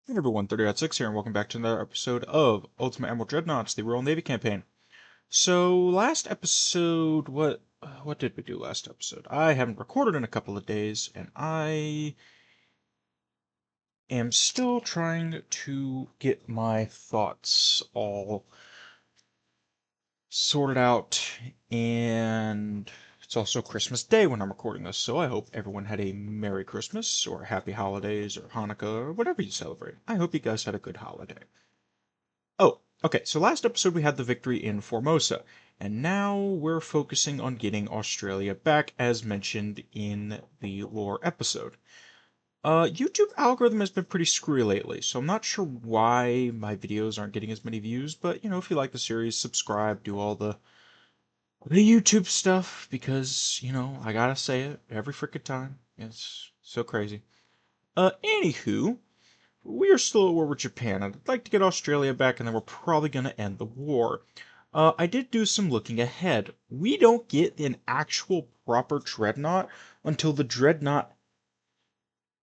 Hey everyone, 30.6 here, and welcome back to another episode of Ultimate Admiral Dreadnoughts, the Royal Navy campaign. So, last episode, what did we do last episode? I haven't recorded in a couple of days, and I am still trying to get my thoughts all sorted out, and it's also Christmas Day when I'm recording this, so I hope everyone had a Merry Christmas, or Happy Holidays, or Hanukkah, or whatever you celebrate. I hope you guys had a good holiday. Oh, okay, so last episode we had the victory in Formosa, and now we're focusing on getting Australia back, as mentioned in the lore episode. YouTube algorithm has been pretty screwy lately, so I'm not sure why my videos aren't getting as many views, but, if you like the series, subscribe, do all the YouTube stuff, because, I gotta say it every frickin' time. It's so crazy. Anywho, we are still at war with Japan. I'd like to get Australia back, and then we're probably going to end the war. I did do some looking ahead. We don't get an actual proper dreadnought until the dreadnought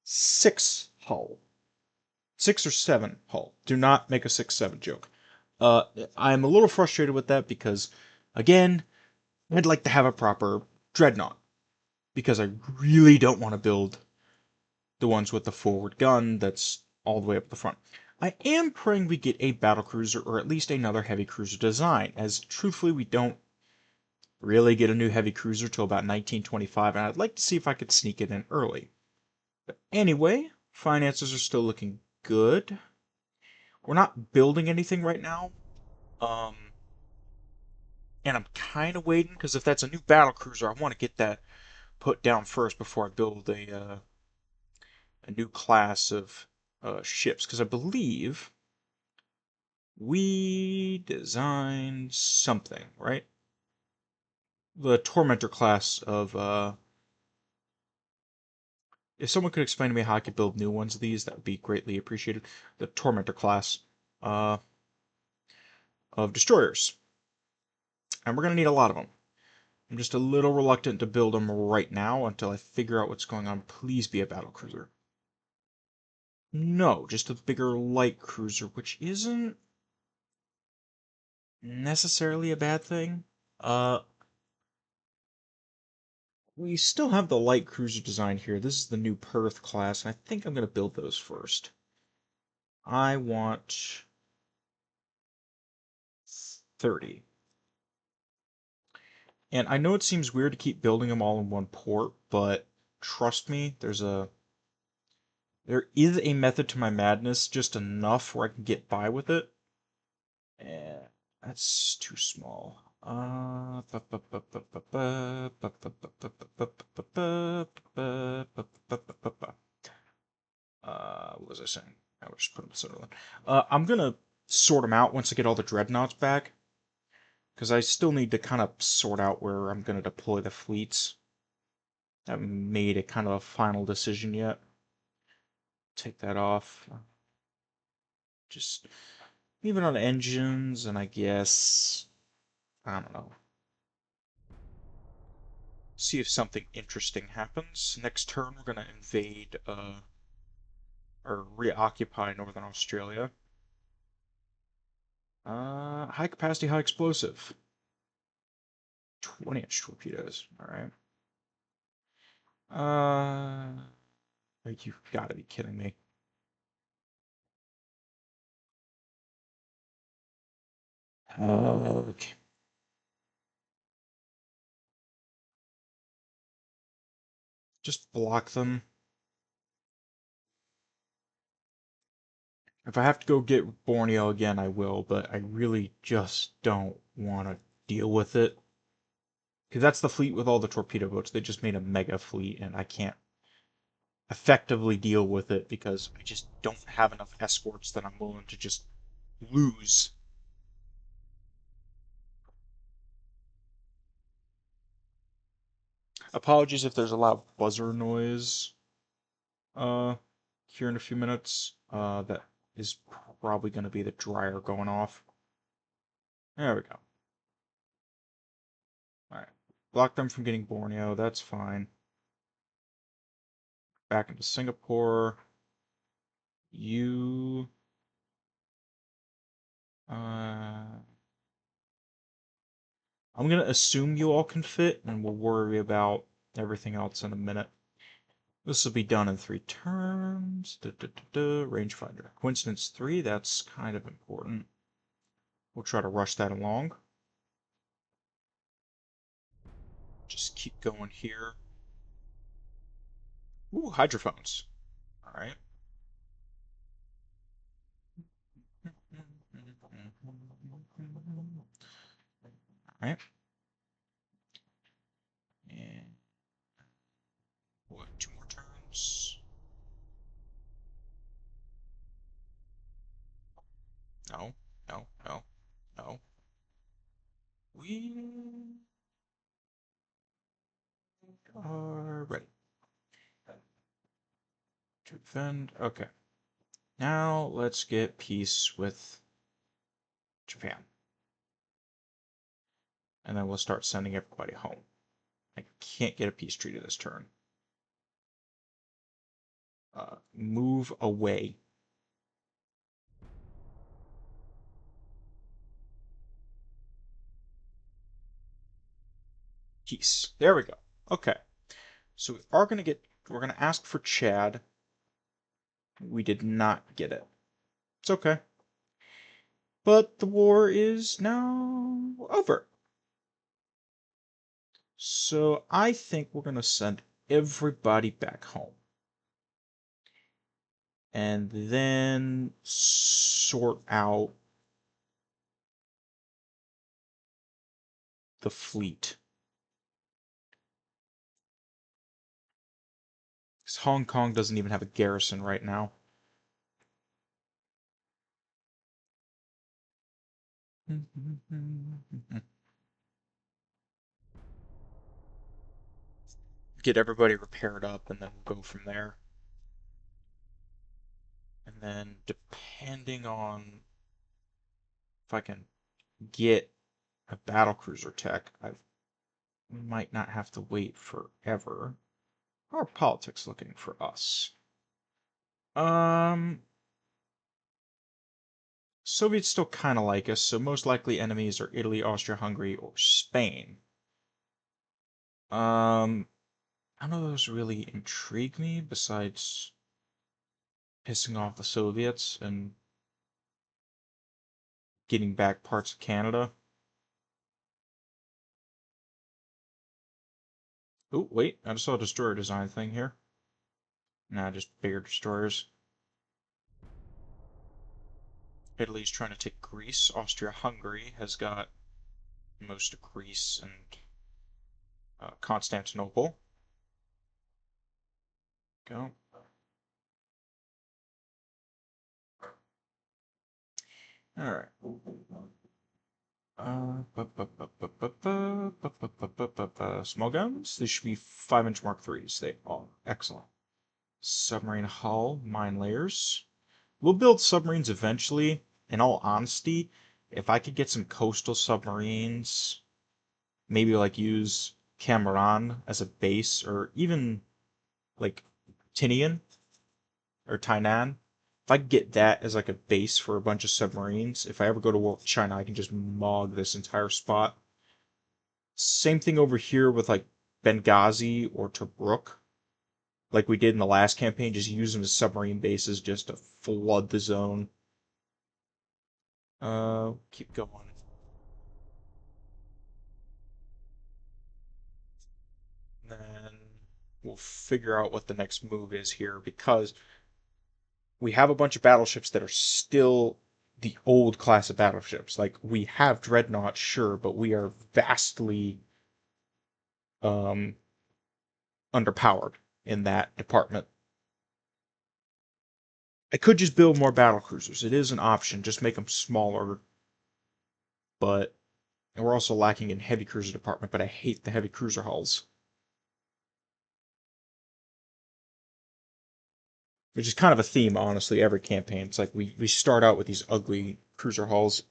6 hull. 6 or 7 hull. Do not make a 6-7 joke. I'm a little frustrated with that because, again, I'd like to have a proper dreadnought. Because I really don't want to build the ones with the forward gun that's all the way up the front. I am praying we get a battlecruiser or at least another heavy cruiser design, as truthfully we don't really get a new heavy cruiser till about 1925, and I'd like to see if I could sneak it in early. But anyway, finances are still looking good. We're not building anything right now, um, and I'm kind of waiting because if that's a new battlecruiser, I want to get that put down first before I build a new class of ships, because I believe we designed something, right? The Tormentor class of, if someone could explain to me how I could build new ones of these, that would be greatly appreciated. The Tormentor class uh, of destroyers. And we're going to need a lot of them. I'm just a little reluctant to build them right now until I figure out what's going on. Please be a battlecruiser. No, just a bigger light cruiser, which isn't necessarily a bad thing. Uh, We still have the light cruiser design here. This is the new Perth class, and I think I'm going to build those first. I want 30. And I know it seems weird to keep building them all in one port, but trust me, there is a method to my madness, just enough where I can get by with it. And that's too small. What was I saying? I was just putting this other one. I'm gonna sort them out once I get all the dreadnoughts back, because I still need to kind of sort out where I'm gonna deploy the fleets. I haven't made a kind of a final decision yet. Take that off. Just leave it on engines, and I guess I don't know. See if something interesting happens. Next turn, we're gonna invade or reoccupy Northern Australia. High capacity, high explosive. 20-inch torpedoes. All right. You've got to be kidding me. Okay. Just block them. If I have to go get Borneo again, I will, but I really just don't want to deal with it. Because that's the fleet with all the torpedo boats. They just made a mega fleet, and I can't effectively deal with it because I just don't have enough escorts that I'm willing to just lose. Apologies if there's a loud buzzer noise uh, here in a few minutes. That is probably going to be the dryer going off. There we go. Alright. Block them from getting Borneo, that's fine. Back into Singapore. You I'm gonna assume you all can fit, and we'll worry about everything else in a minute. This will be done in 3 turns. Rangefinder. Coincidence 3, that's kind of important. We'll try to rush that along. Just keep going here. Ooh, hydrophones. Alright. Alright. And what, 2 more turns? No, no, no, no. We are ready. To defend. Okay. Now let's get peace with Japan. And then we'll start sending everybody home. I can't get a peace treaty this turn. Move away. Peace. There we go. Okay. So we're gonna ask for Chad. We did not get it. It's okay. But the war is now over. So I think we're gonna send everybody back home. And then sort out the fleet. Because Hong Kong doesn't even have a garrison right now. Get everybody repaired up and then we'll go from there. And then depending on if I can get a battlecruiser tech, I might not have to wait forever. How are politics looking for us? Soviets still kind of like us, so most likely enemies are Italy, Austria-Hungary, or Spain. None of those really intrigue me besides pissing off the Soviets and getting back parts of Canada. Oh, wait, I just saw a destroyer design thing here. Nah, just bigger destroyers. Italy's trying to take Greece. Austria-Hungary has got most of Greece and Constantinople. Go. Alright. Small guns? These should be 5-inch Mark IIIs. They are. Excellent. Submarine hull, mine layers. We'll build submarines eventually. In all honesty, if I could get some coastal submarines, maybe like use Cameron as a base, or even like Tinian or Tainan. If I could get that as like a base for a bunch of submarines, if I ever go to war with China, I can just mog this entire spot. Same thing over here with like Benghazi or Tobruk, like we did in the last campaign, just use them as submarine bases just to flood the zone. Keep going. Then we'll figure out what the next move is here because we have a bunch of battleships that are still the old class of battleships. Like we have Dreadnoughts, sure, but we are vastly um underpowered in that department. I could just build more battle cruisers. It is an option. Just make them smaller, but and we're also lacking in heavy cruiser department, but I hate the heavy cruiser hulls. Which is kind of a theme, honestly, every campaign. It's like we start out with these ugly cruiser hulls.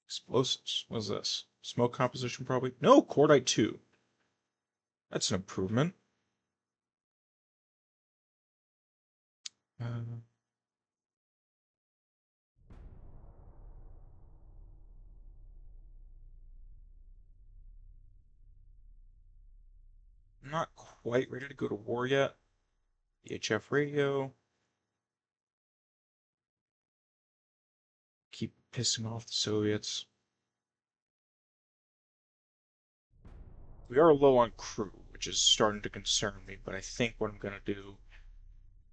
Explosives. What's this? Smoke composition, probably? No, Cordite 2. That's an improvement. Uh, I'm not quite ready to go to war yet. VHF radio. Keep pissing off the Soviets. We are low on crew, which is starting to concern me, but I think what I'm going to do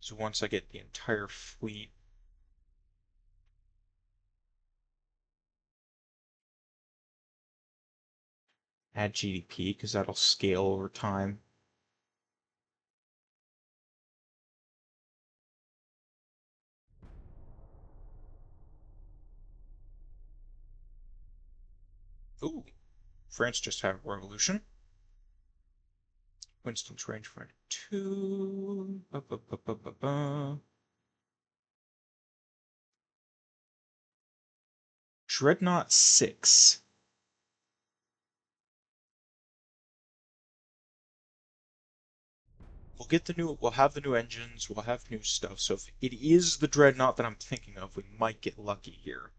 is once I get the entire fleet. Add GDP, because that'll scale over time. Ooh, France just had a revolution. Winston's rangefinder 2. Dreadnought 6. We'll have the new engines, we'll have new stuff, so if it is the Dreadnought that I'm thinking of, we might get lucky here.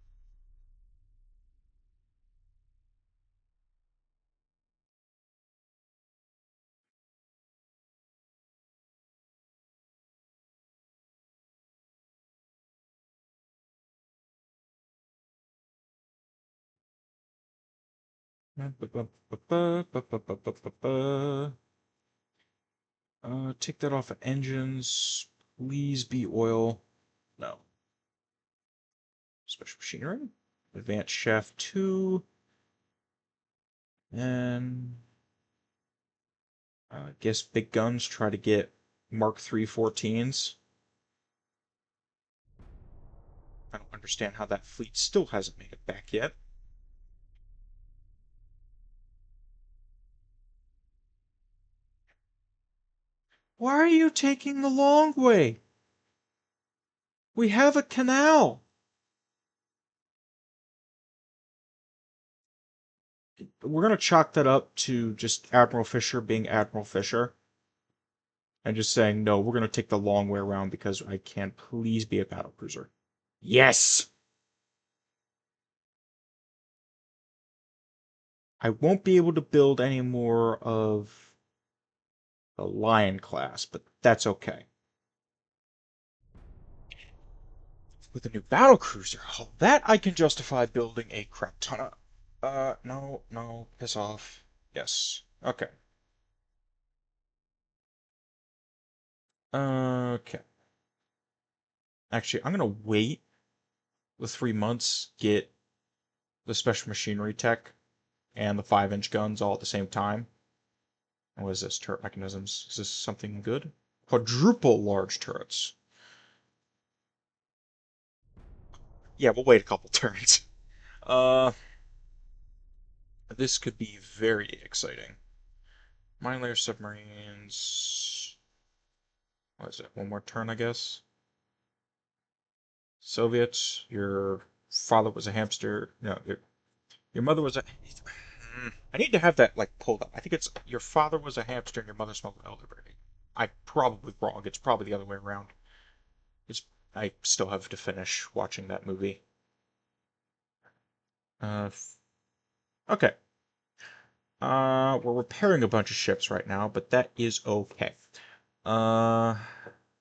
Take that off of engines. Please be oil. No. Special machinery. Advanced shaft 2. And I guess big guns try to get Mark III 14s. I don't understand how that fleet still hasn't made it back yet. Why are you taking the long way? We have a canal. We're going to chalk that up to just Admiral Fisher being Admiral Fisher. And just saying, no, we're going to take the long way around because I can't please be a battlecruiser. Yes! I won't be able to build any more of the Lion class, but that's okay. With a new battlecruiser, oh, that I can justify building a crap ton of. No, piss off. Yes. Okay. Okay. Actually, I'm gonna wait the 3 months, get the special machinery tech and the 5-inch guns all at the same time. And what is this? Turret mechanisms. Is this something good? Quadruple large turrets. Yeah, we'll wait a couple turns. Uh, this could be very exciting. Mine layer submarines. What is it? One more turn, I guess. Soviets. Your father was a hamster. No, your mother was a. I need to have that like pulled up. I think it's your father was a hamster and your mother smelled elderberry. I'm probably wrong. It's probably the other way around. It's I still have to finish watching that movie. Uh, okay. We're repairing a bunch of ships right now, but that is okay. Uh,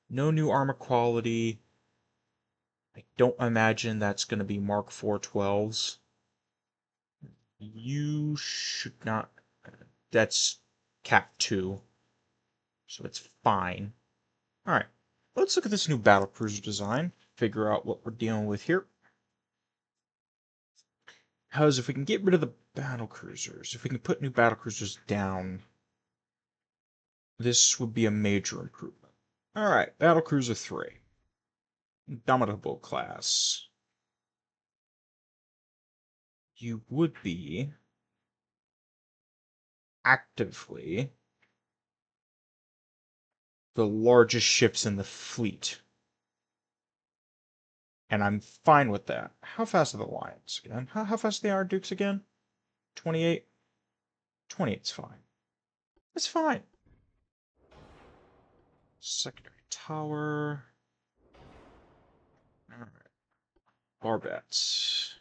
no new armor quality. I don't imagine that's going to be Mark 412s. You should not. That's Cap 2, so it's fine. Alright, let's look at this new battlecruiser design, figure out what we're dealing with here. Because if we can get rid of the battlecruisers, if we can put new battlecruisers down, this would be a major improvement. Alright, Battlecruiser 3. Indomitable class. You would be actively the largest ships in the fleet. And I'm fine with that. How fast are the Lions again? How fast are the Dukes again? 28? 28's fine. It's fine. Secondary tower. Alright. Barbets.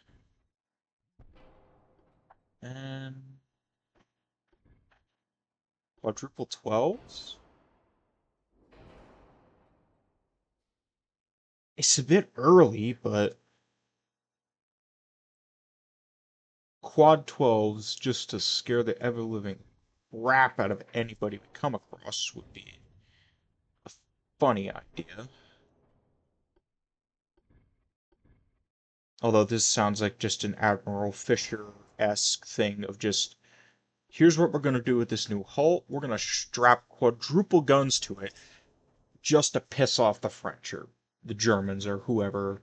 And quadruple 12s? It's a bit early, but quad 12s just to scare the ever-living crap out of anybody we come across would be a funny idea. Although this sounds like just an Admiral Fisher-esque thing of just, here's what we're going to do with this new hull. We're going to strap quadruple guns to it just to piss off the French or the Germans or whoever.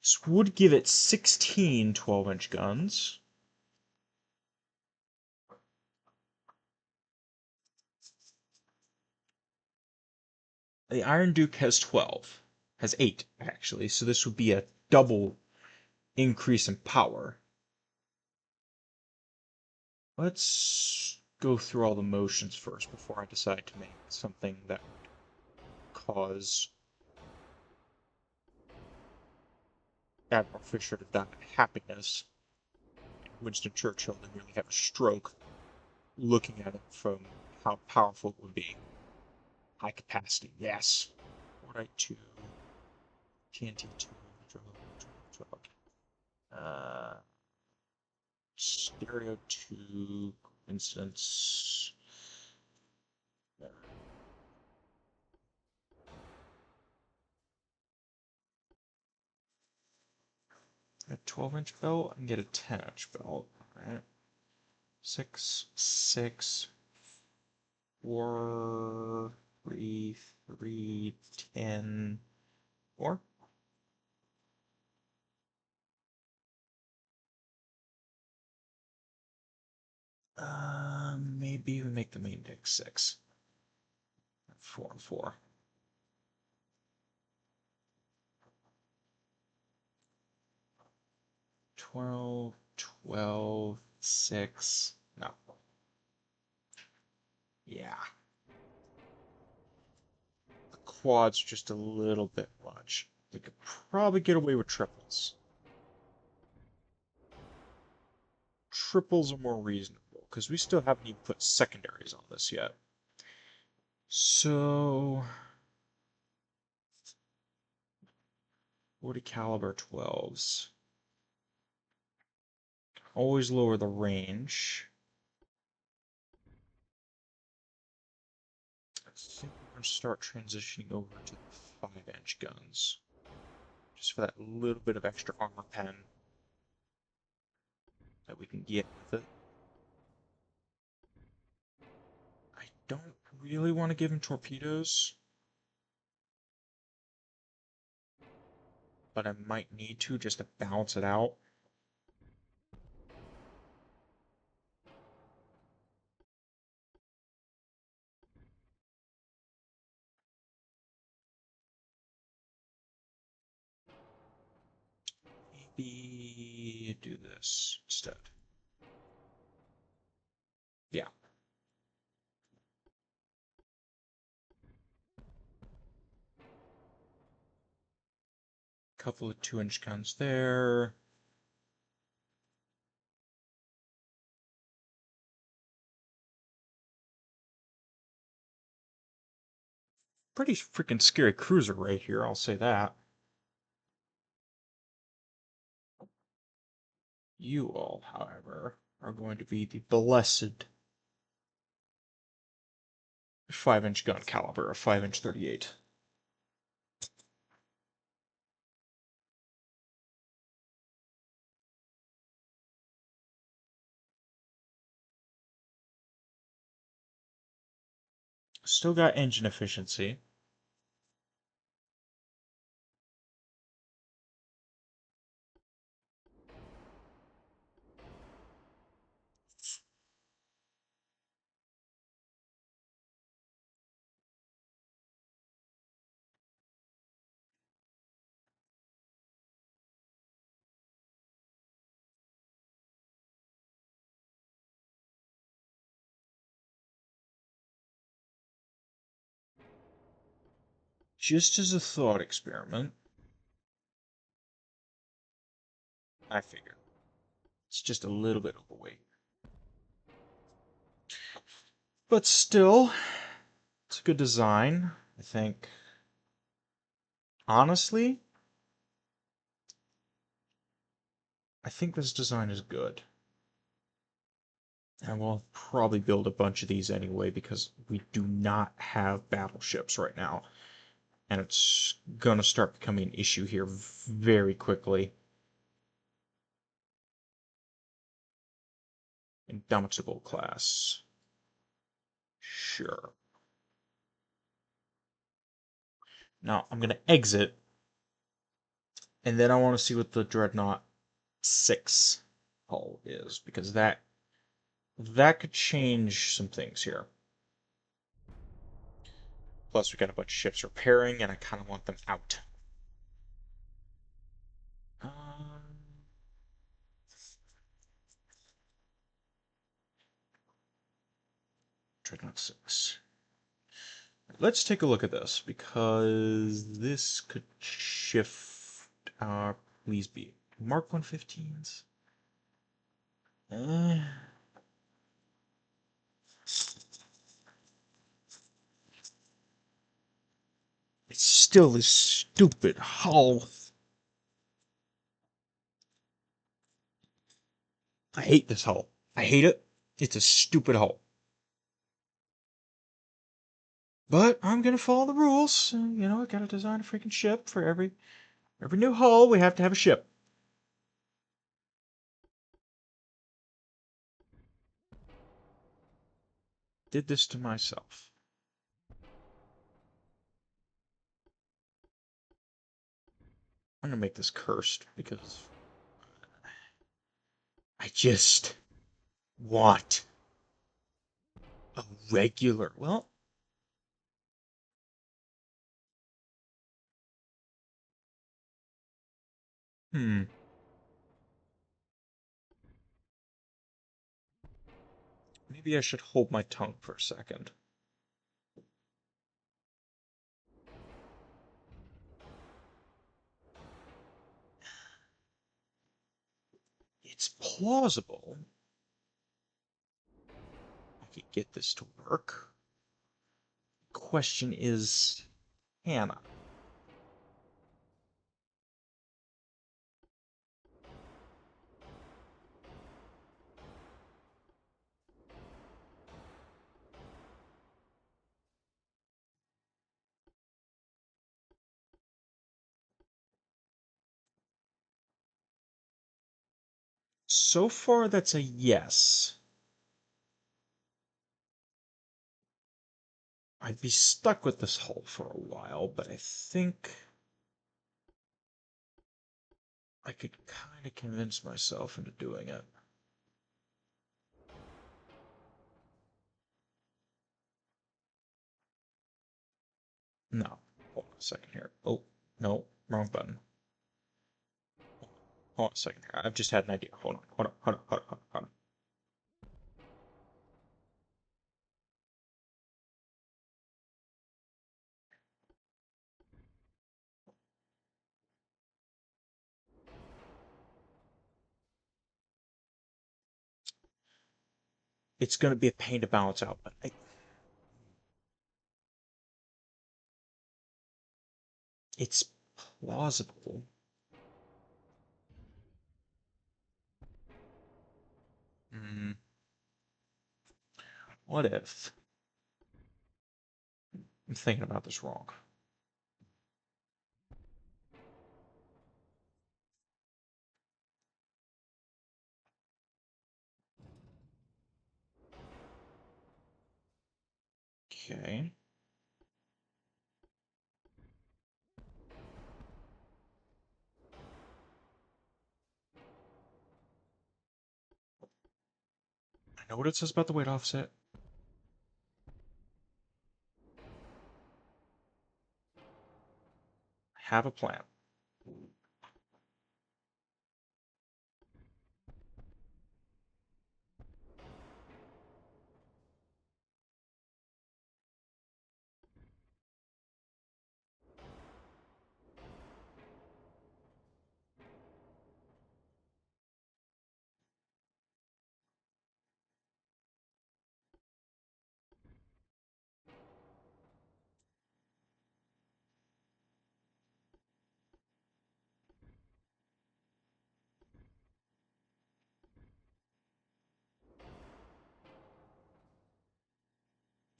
This would give it 16 12-inch guns. The Iron Duke has 12. Has 8, actually, so this would be a double increase in power. Let's go through all the motions first before I decide to make something that would cause Admiral Fisher to die of happiness. Winston Churchill to nearly have a stroke looking at it from how powerful it would be. High capacity, yes. Fortnite 2, TNT 2, Stereo 2, instance. A 12-inch belt and get a 10-inch belt. Alright. 6, 6, 4, 3, 3, 10, 4. Maybe we make the main deck 6. 4 and 4. 12, 12, 6. No. Yeah. The quad's just a little bit much. We could probably get away with triples. Triples are more reasonable, because we still haven't even put secondaries on this yet. So... 40 caliber 12s. Always lower the range. I think we're going to start transitioning over to the 5-inch guns. Just for that little bit of extra armor pen that we can get with it. I don't really want to give him torpedoes, but I might need to just to balance it out. Maybe do this instead. Yeah. Couple of 2-inch guns there. Pretty freaking scary cruiser right here, I'll say that. You all, however, are going to be the blessed 5-inch gun caliber, a 5-inch 38. Still got engine efficiency. Just as a thought experiment, I figured it's just a little bit overweight. But still, it's a good design, I think. Honestly, I think this design is good. And we'll probably build a bunch of these anyway because we do not have battleships right now. And it's gonna start becoming an issue here very quickly. Indomitable class. Sure. Now, I'm gonna exit, and then I want to see what the Dreadnought 6 hull is, because that could change some things here. Plus, we got a bunch of ships repairing, and I kind of want them out. Dreadnought 6. Let's take a look at this, because this could shift our... Please be. Mark 115s? It's still this stupid hull. I hate this hull. I hate it. It's a stupid hull. But I'm gonna follow the rules. I gotta design a freaking ship for every new hull. We have to have a ship. Did this to myself. I'm gonna make this cursed because I just want a regular. Well, hmm. Maybe I should hold my tongue for a second. It's plausible. I could get this to work. Question is, Hannah. So far, that's a yes. I'd be stuck with this hull for a while, but I think I could kind of convince myself into doing it. No. Hold on a second here. Oh, no. Wrong button. Hold on a second here. I've just had an idea. Hold on. It's going to be a pain to balance out, but it's plausible. Hmm. What if I'm thinking about this wrong? Okay. I know what it says about the weight offset. I have a plan.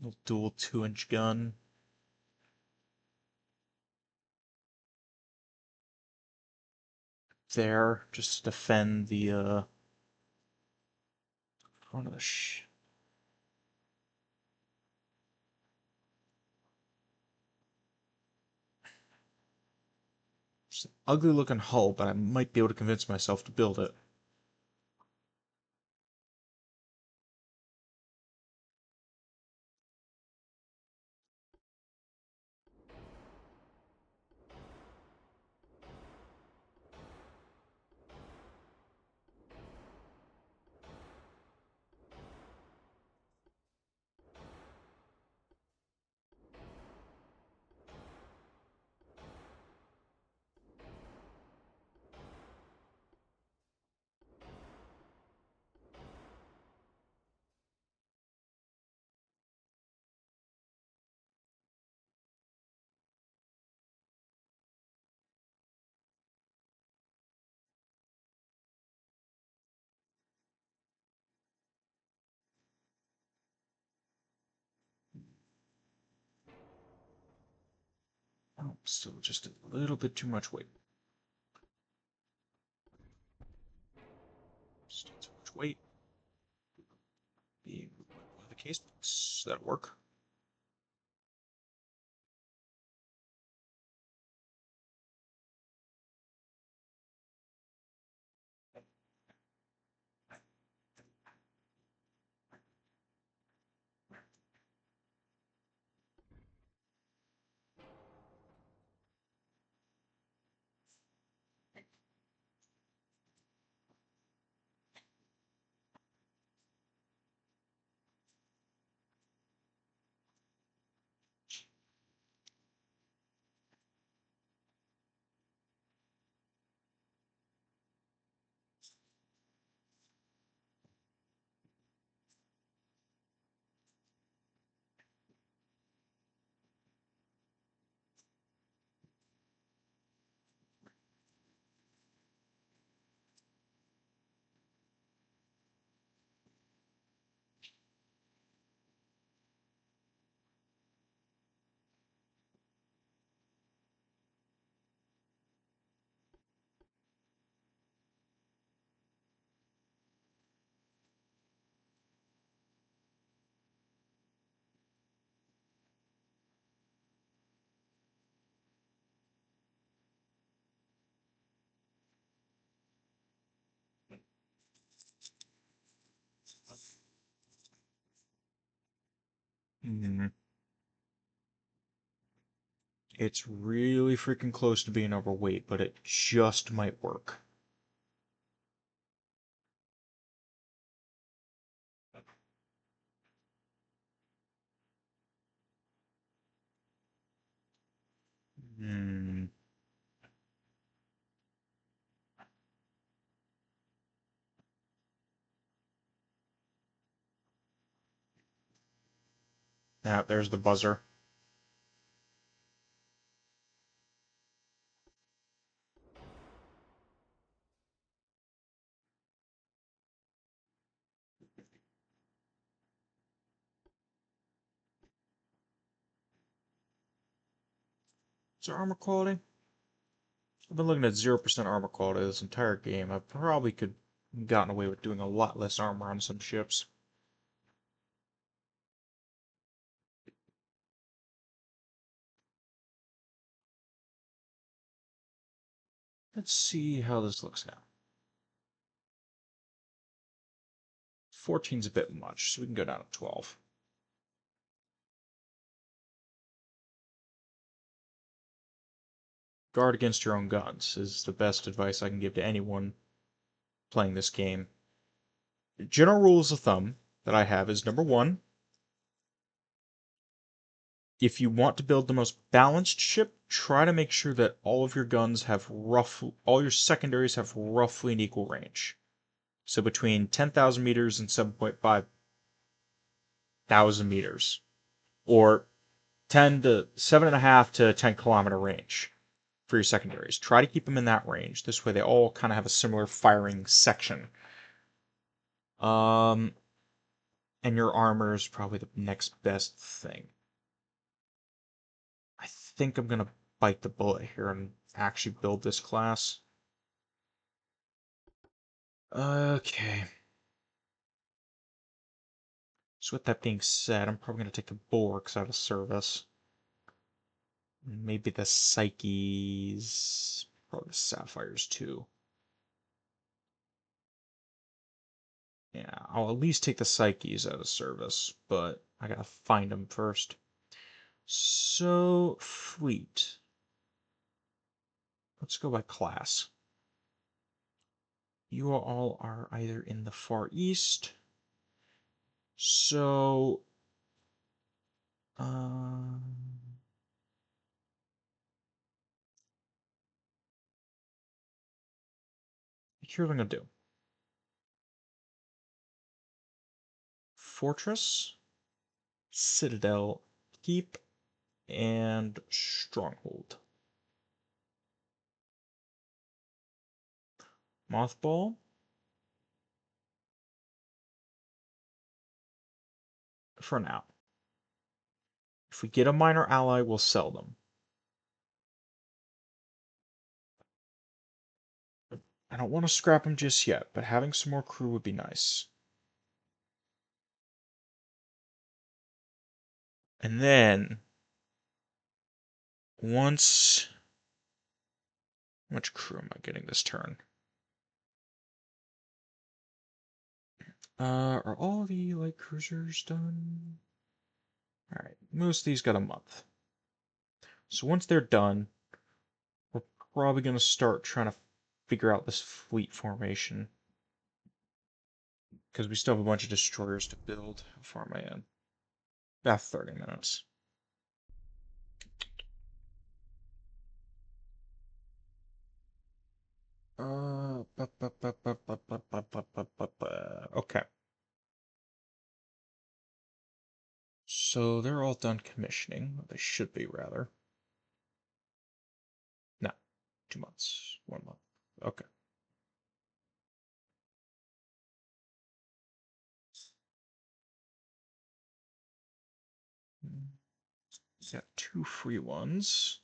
Little dual 2-inch gun. There, just to defend the front of the It's an ugly looking hull, but I might be able to convince myself to build it. Oh, still just a little bit too much weight. Still too much weight. Being one of the case books. That'll work. Hmm. It's really freaking close to being overweight, but it just might work. Hmm. Now, there's the buzzer. Is there armor quality? I've been looking at 0% armor quality this entire game. I probably could have gotten away with doing a lot less armor on some ships. Let's see how this looks now. 14's a bit much, so we can go down to 12. Guard against your own guns is the best advice I can give to anyone playing this game. General rules of thumb that I have is number one, if you want to build the most balanced ship, try to make sure that all of your guns have all your secondaries have roughly an equal range. So between 10,000 meters and 7,500 meters, or 10 to 7.5 to 10-kilometer range for your secondaries. Try to keep them in that range. This way they all kind of have a similar firing section. Um, And your armor is probably the next best thing. I think I'm gonna bite the bullet here and actually build this class. Okay. So with that being said, I'm probably gonna take the Borks out of service. Maybe the Psyches, probably the Sapphires too. Yeah, I'll at least take the Psyches out of service, but I gotta find them first. So, fleet. Let's go by class. You all are either in the Far East. So, um, here's what I'm gonna do. Fortress, Citadel, Keep, and Stronghold. Mothball. For now. If we get a minor ally, we'll sell them. I don't want to scrap them just yet, but having some more crew would be nice. And then, once... How much crew am I getting this turn? Are all the light cruisers done? Alright, most of these got a month. So once they're done, we're probably going to start trying to figure out this fleet formation. Because we still have a bunch of destroyers to build. How far am I in? About 30 minutes. Okay. So they're all done commissioning. Well, they should be, rather. No, 2 months. 1 month. Okay. Got 2 free ones.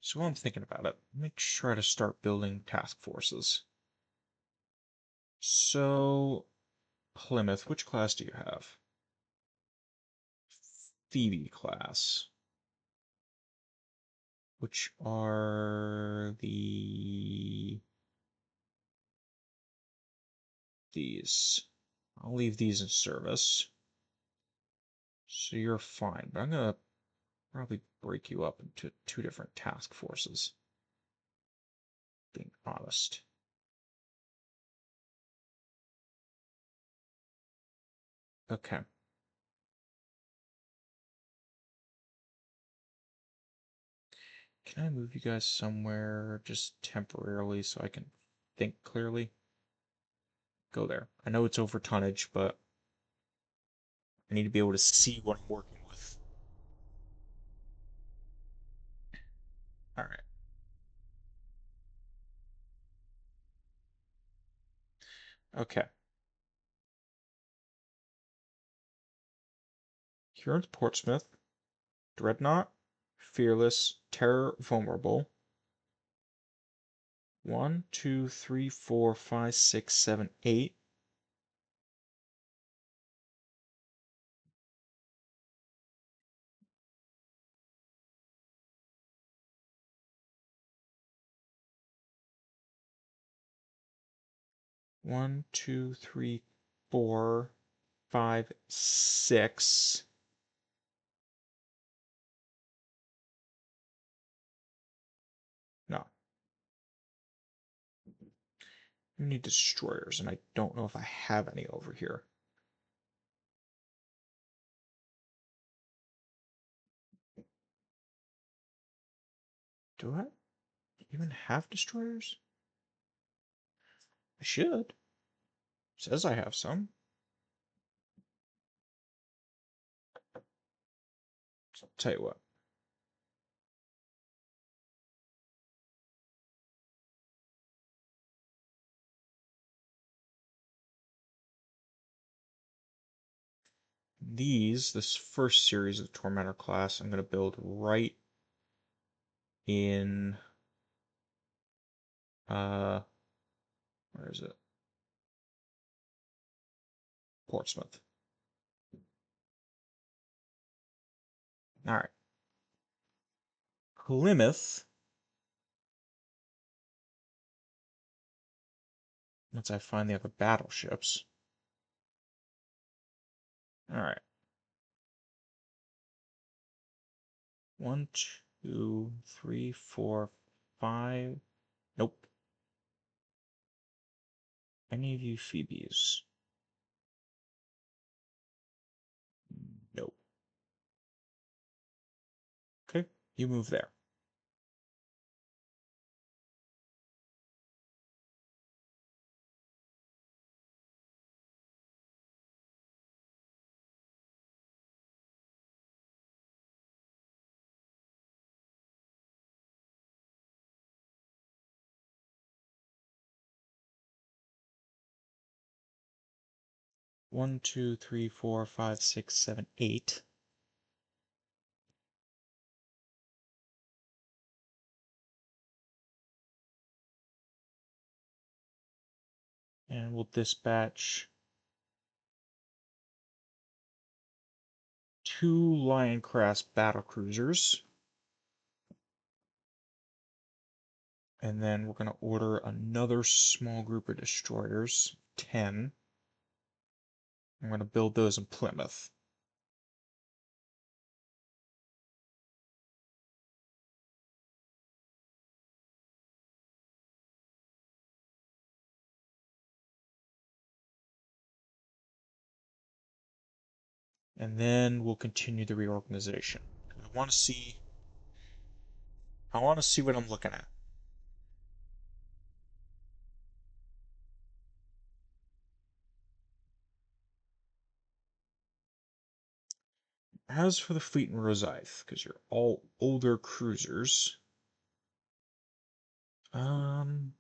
So while I'm thinking about it, make sure to start building task forces. So, Plymouth, which class do you have? Phoebe class. Which are these. I'll leave these in service. So you're fine, but I'm gonna probably break you up into 2 different task forces. Being honest. Okay. Can I move you guys somewhere just temporarily so I can think clearly? Go there. I know it's over tonnage, but I need to be able to see what I'm working with. Alright. Okay. Here in Portsmouth, Dreadnought, Fearless, Terror, Vulnerable. 1, 2, 3, 4, 5, 6, 7, 8. One, two, three, 4, 5, 6. No. You need destroyers, and I don't know if I have any over here. Do I even have destroyers? I should. Says I have some. Tell you what. This first series of Tormentor class, I'm going to build right in, where is it? Portsmouth. All right. Plymouth, once I find the other battleships. All right. 1, 2, 3, 4, 5. Nope. Any of you Phoebes? Nope. Okay, you move there. One, two, three, four, five, 6, 7, 8. And we'll dispatch 2 Lion-class battlecruisers. And then we're going to order another small group of destroyers, 10. I'm going to build those in Plymouth. And then we'll continue the reorganization. I want to see what I'm looking at. As for the fleet in Rosyth, because you're all older cruisers, um,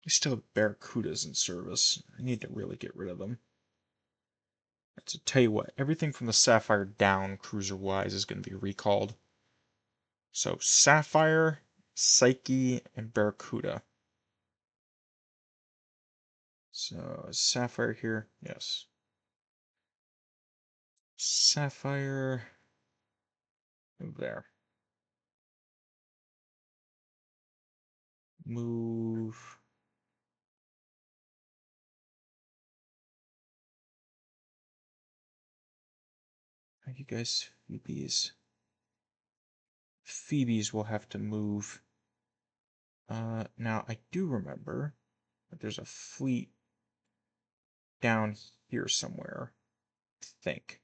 we still have Barracudas in service. I need to really get rid of them. To tell you what, everything from the Sapphire down, cruiser-wise, is going to be recalled. So Sapphire, Psyche, and Barracuda. So Sapphire here, yes. Sapphire, move there. Move. Are you guys Phoebes? Phoebes will have to move. Now I do remember that there's a fleet down here somewhere, I think.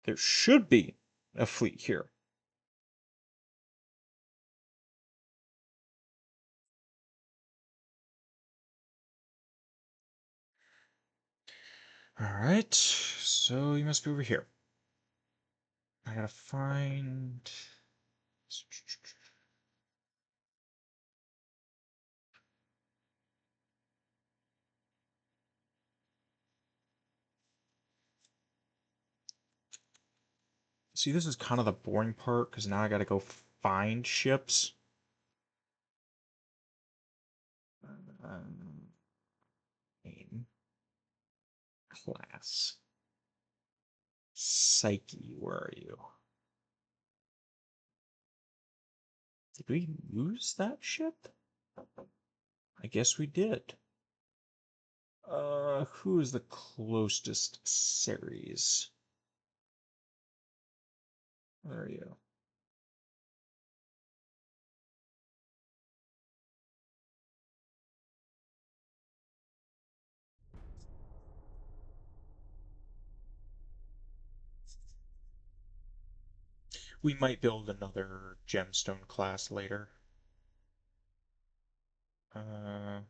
There should be a fleet here. Alright, so you must be over here. I gotta find... See, this is kind of the boring part, because now I gotta go find ships. Name. Class. Psyche, where are you? Did we lose that ship? I guess we did. Who is the closest Ceres? Where are you? We might build another gemstone class later. Alright.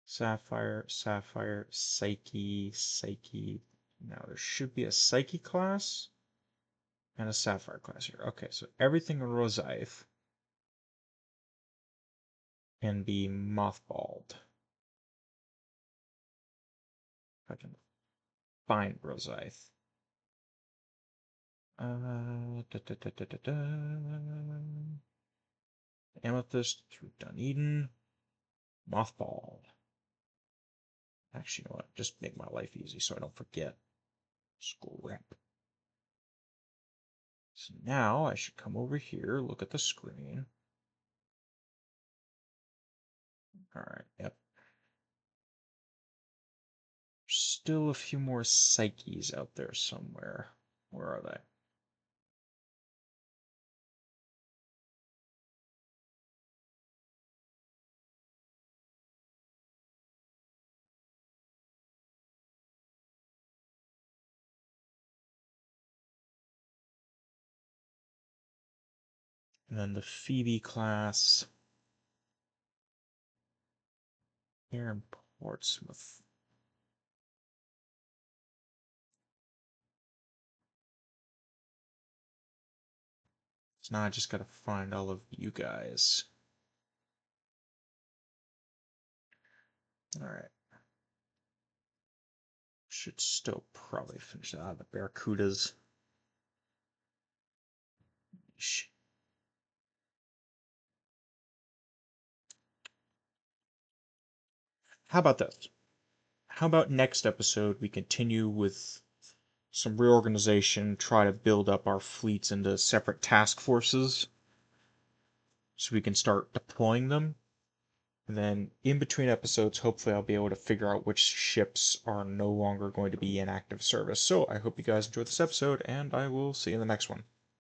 Sapphire, Sapphire, Psyche, Psyche. Now there should be a Psyche class and a Sapphire class here. Okay, so everything in Rosyth can be mothballed. If I can find Rosyth. Da, da, da, da, da, da. Amethyst through Dunedin. Mothballed. Actually, you know what? Just make my life easy so I don't forget. Scrap. So now I should come over here, look at the screen. Alright, yep. Still a few more psyches out there somewhere. Where are they? And then the Phoebe class here in Portsmouth. So now I just gotta find all of you guys. Alright. Should still probably finish that. The Barracudas. How about this? How about next episode we continue with some reorganization, try to build up our fleets into separate task forces so we can start deploying them. And then in between episodes, hopefully I'll be able to figure out which ships are no longer going to be in active service. So I hope you guys enjoyed this episode, and I will see you in the next one.